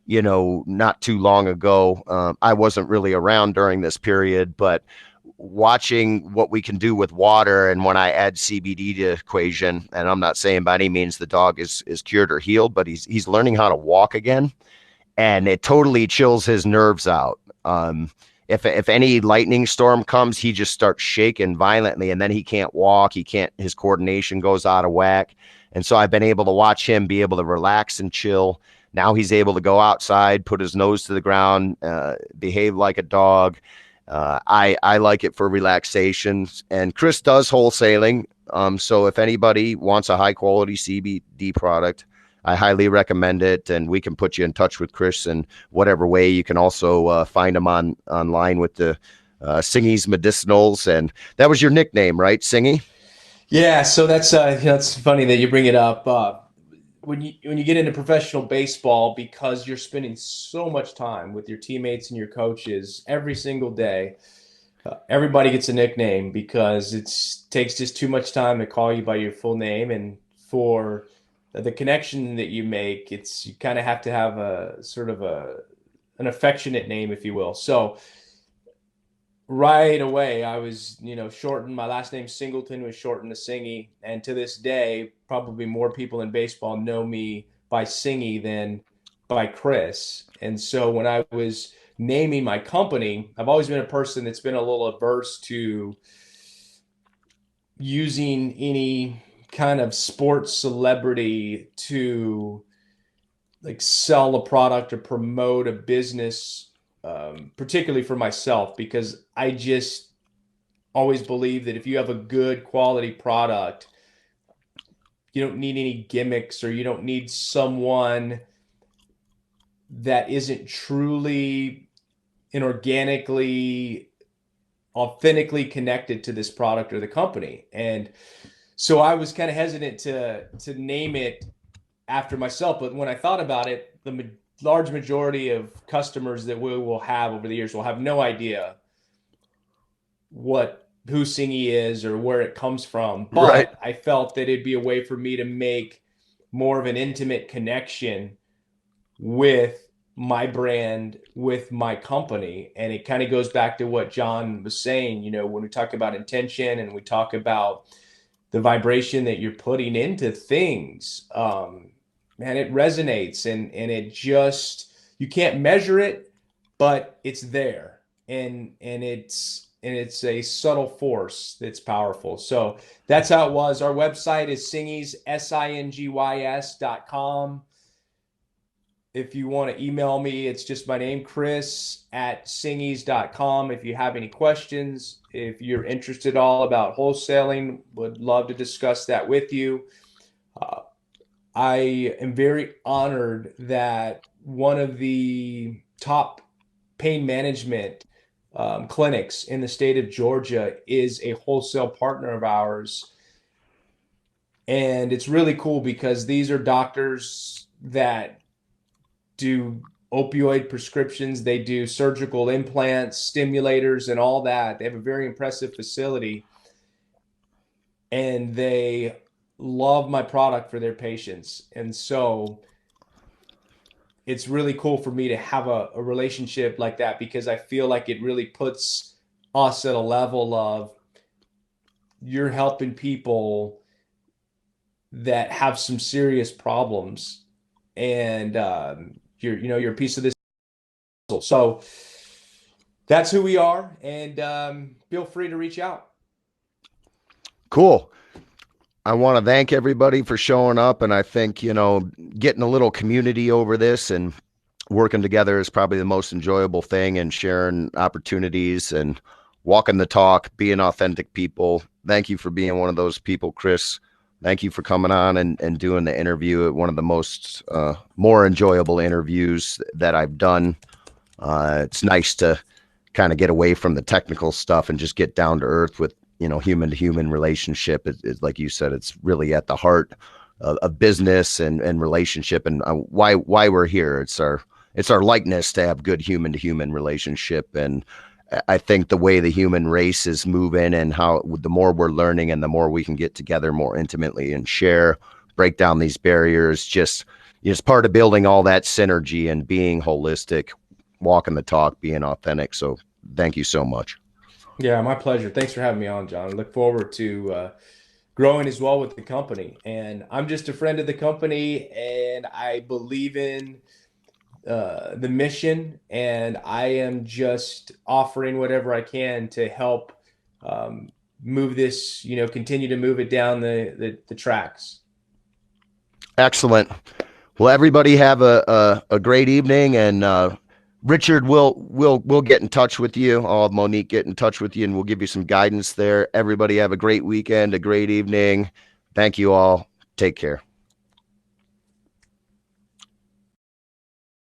not too long ago. I wasn't really around during this period, but watching what we can do with water, and when I add CBD to equation, and I'm not saying by any means the dog is cured or healed, but he's learning how to walk again, and it totally chills his nerves out. If any lightning storm comes, he just starts shaking violently, and then he can't walk. His coordination goes out of whack. And so I've been able to watch him be able to relax and chill. Now he's able to go outside, put his nose to the ground, behave like a dog. I like it for relaxation. And Chris does wholesaling. So if anybody wants a high quality CBD product, I highly recommend it, and we can put you in touch with Chris in whatever way. You can also find him online with the Singy's Medicinals, and that was your nickname, right, Singy? Yeah, so that's funny that you bring it up. When you get into professional baseball, because you're spending so much time with your teammates and your coaches every single day, everybody gets a nickname because it takes just too much time to call you by your full name, and for the connection that you make, you kind of have to have a sort of an affectionate name, if you will. So right away, I was, shortened. My last name Singleton was shortened to Singy, and to this day, probably more people in baseball know me by Singy than by Chris. And so when I was naming my company, I've always been a person that's been a little averse to using any kind of sports celebrity to like sell a product or promote a business, particularly for myself, because I just always believe that if you have a good quality product, you don't need any gimmicks, or you don't need someone that isn't truly and organically, authentically connected to this product or the company. And so I was kind of hesitant to name it after myself, but when I thought about it, the large majority of customers that we will have over the years will have no idea who Singy is or where it comes from. Right. But I felt that it'd be a way for me to make more of an intimate connection with my brand, with my company. And it kind of goes back to what John was saying, when we talk about intention and we talk about the vibration that you're putting into things, man, it resonates, and it just, you can't measure it, but it's there. And it's a subtle force that's powerful. So that's how it was. Our website is Singy's, SINGYS.com. If you want to email me, it's just my name, Chris at Singy's.com. If you have any questions, if you're interested all about wholesaling, would love to discuss that with you. I am very honored that one of the top pain management clinics in the state of Georgia is a wholesale partner of ours. And it's really cool because these are doctors that do opioid prescriptions, they do surgical implants, stimulators, and all that. They have a very impressive facility, and they love my product for their patients. And so it's really cool for me to have a relationship like that, because I feel like it really puts us at a level of, you're helping people that have some serious problems, and you're a piece of this. So that's who we are. And feel free to reach out. Cool. I want to thank everybody for showing up. And I think, getting a little community over this and working together is probably the most enjoyable thing, and sharing opportunities and walking the talk, being authentic people. Thank you for being one of those people, Chris. Thank you for coming on and doing the interview at one of the most more enjoyable interviews that I've done. It's nice to kind of get away from the technical stuff and just get down to earth with, human to human relationship. It's like you said, it's really at the heart of business and relationship, and why we're here. It's our likeness to have good human to human relationship. And I think the way the human race is moving, and how the more we're learning and the more we can get together more intimately and share, break down these barriers, just it's part of building all that synergy and being holistic, walking the talk, being authentic. So thank you so much. Yeah, my pleasure. Thanks for having me on, John. I look forward to growing as well with the company. And I'm just a friend of the company, and I believe in the mission, and I am just offering whatever I can to help move this, continue to move it down the tracks. Excellent. Well, everybody have a great evening, and Richard, we'll get in touch with you. I'll have Monique get in touch with you, and we'll give you some guidance there. Everybody have a great weekend, a great evening. Thank you all. Take care.